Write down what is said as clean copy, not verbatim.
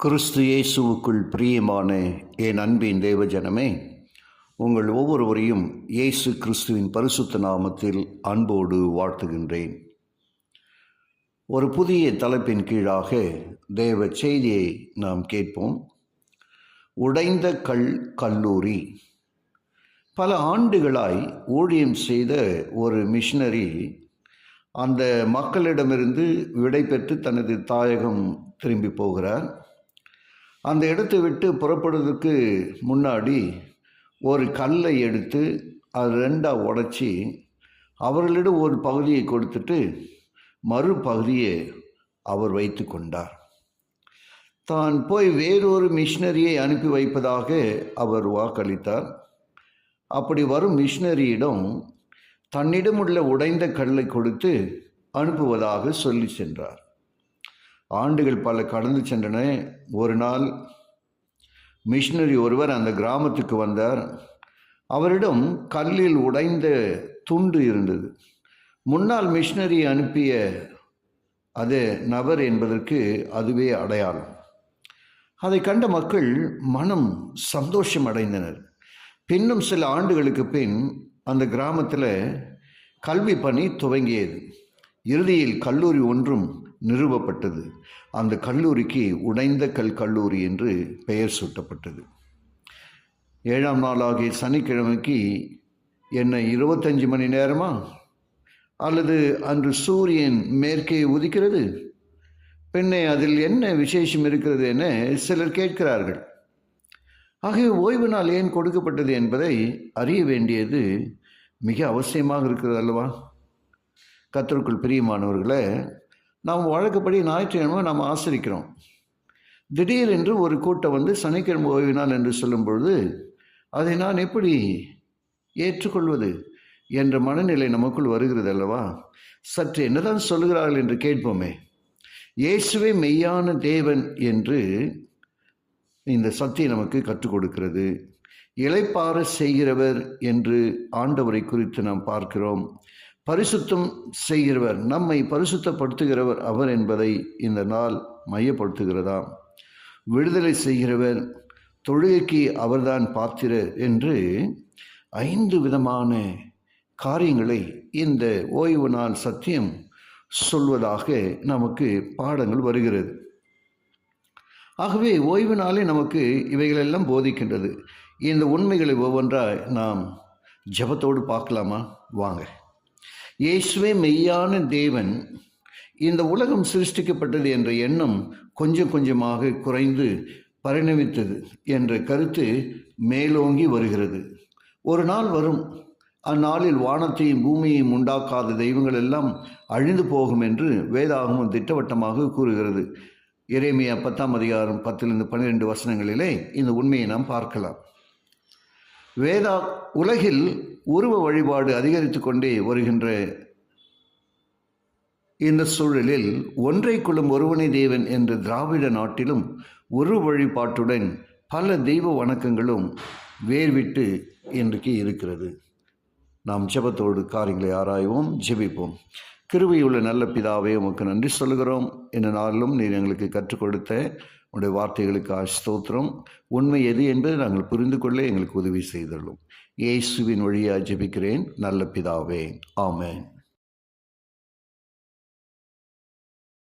கிறிஸ்து இயேசுவுக்குள் பிரியமான என் அன்பின் தேவஜனமே, உங்கள் ஒவ்வொருவரையும் இயேசு கிறிஸ்துவின் பரிசுத்த நாமத்தில் அன்போடு வாழ்த்துகின்றேன். ஒரு புதிய தலைப்பின் கீழாக தேவ செய்தியை நாம் கேட்போம். உடைந்த கல்லூரி. பல ஆண்டுகளாய் ஊழியம் செய்த ஒரு மிஷனரி அந்த மக்களிடமிருந்து விடை பெற்று தனது தாயகம் திரும்பி போகிறார். அந்த இடத்தை விட்டு புறப்படுவதற்கு முன்னாடி ஒரு கல்லை எடுத்து அது ரெண்டாக உடைச்சி அவர்களிடம் ஒரு பகுதியை கொடுத்துட்டு மறுபகுதியை அவர் வைத்து கொண்டார். தான் போய் வேறொரு மிஷனரியை அனுப்பி வைப்பதாக அவர் வாக்களித்தார். அப்படி வரும் மிஷனரியிடம் தன்னிடமுள்ள உடைந்த கல்லை கொடுத்து அனுப்புவதாக சொல்லி சென்றார். ஆண்டுகள் பல கடந்து சென்றன. ஒரு நாள் மிஷனரி ஒருவர் அந்த கிராமத்துக்கு வந்தார். அவரிடம் கல்லில் உடைந்த துண்டு இருந்தது. முன்னாள் மிஷனரி அனுப்பிய அது நபர் என்பதற்கு அதுவே அடையாளம். அதை கண்ட மக்கள் மனம் சந்தோஷம் அடைந்தனர். பின்னும் சில ஆண்டுகளுக்கு பின் அந்த கிராமத்தில் கல்வி பணி துவங்கியது. இறுதியில் கல்லூரி ஒன்றும் நிறுவப்பட்டது. அந்த கல்லூரிக்கு உடைந்த கல்லூரி என்று பெயர் சூட்டப்பட்டது. 7ஆம் நாளாகிய சனிக்கிழமைக்கு என்ன 25 மணி நேரமா, அல்லது அன்று சூரியன் மேற்கே உதிக்கிறது, பெண்ணே அதில் என்ன விசேஷம் இருக்கிறது என சிலர் கேட்கிறார்கள். ஆகவே ஓய்வு நாள் ஏன் கொடுக்கப்பட்டது என்பதை அறிய வேண்டியது மிக அவசியமாக இருக்கிறது அல்லவா? கர்த்தருக்குள் பிரியமானவர்களே, நாம் வழக்கப்படி ஞாயிற்றுக்கிழமை நாம் ஆசரிக்கிறோம். திடீரென்று ஒரு கூட்டம் வந்து சனிக்கிழமை ஓய்வு நாள் என்று சொல்லும் பொழுது அதை நான் எப்படி ஏற்றுக்கொள்வது என்ற மனநிலை நமக்குள் வருகிறது அல்லவா? சற்று என்னதான் சொல்லுகிறார்கள் என்று கேட்போமே. இயேசுவே மெய்யான தேவன் என்று இந்த சத்தியம் நமக்கு கற்றுக் கொடுக்கிறது. இளைப்பாற செய்கிறவர் என்று ஆண்டவரை குறித்து நாம் பார்க்கிறோம். பரிசுத்தம் செய்கிறவர், நம்மை பரிசுத்தப்படுத்துகிறவர் அவர் என்பதை இந்த நாள் மையப்படுத்துகிறதாம். விடுதலை செய்கிறவர், தொழுகைக்கு அவர்தான் பாத்திரர் என்று 5 விதமான காரியங்களை இந்த ஓய்வு நாள் சத்தியம் சொல்வதாக நமக்கு பாடங்கள் வருகிறது. ஆகவே ஓய்வு நாளே நமக்கு இவைகளெல்லாம் போதிக்கின்றது. இந்த உண்மைகளை ஒவ்வொன்றாய் நாம் ஜெபத்தோடு பார்க்கலாமா? வாங்க. இயேசுவே மெய்யான தேவன். இந்த உலகம் சிருஷ்டிக்கப்பட்டது என்ற எண்ணம் கொஞ்சம் கொஞ்சமாக குறைந்து பரிணமித்தது என்ற கருத்து மேலோங்கி வருகிறது. ஒரு நாள் வரும், அந்நாளில் வானத்தையும் பூமியையும் உண்டாக்காத தெய்வங்கள் எல்லாம் அழிந்து போகும் என்று வேதாகமம் திட்டவட்டமாக கூறுகிறது. எரேமியா 10ஆம் அதிகாரம் 10-12 வசனங்களிலே இந்த உண்மையை நாம் பார்க்கலாம். உலகில் உருவ வழிபாடு அதிகரித்து கொண்டே வருகின்ற இந்த சூழலில் ஒன்றை கொள்ளும் ஒருவனே தேவன் என்ற திராவிட நாட்டிலும் உருவ வழிபாட்டுடன் பல தெய்வ வணக்கங்களும் வேர்விட்டு இன்றைக்கு இருக்கிறது. நாம் ஜெபத்தோடு காரியங்களை ஆராய்வோம், ஜெபிப்போம். கிருபையுள்ள நல்ல பிதாவே, உமக்கு நன்றி சொல்கிறோம். இந்த நாளிலும் நீர் எங்களுக்கு கற்றுக் கொடுத்த உடைய வார்த்தைகளுக்கு ஸ்தோத்திரம். உண்மை எது என்பதை நாங்கள் புரிந்து கொள்ள எங்களுக்கு உதவி செய்துள்ளோம். இயேசுவின் வழியாக ஜெபிக்கிறேன் நல்ல பிதாவே, ஆமென்.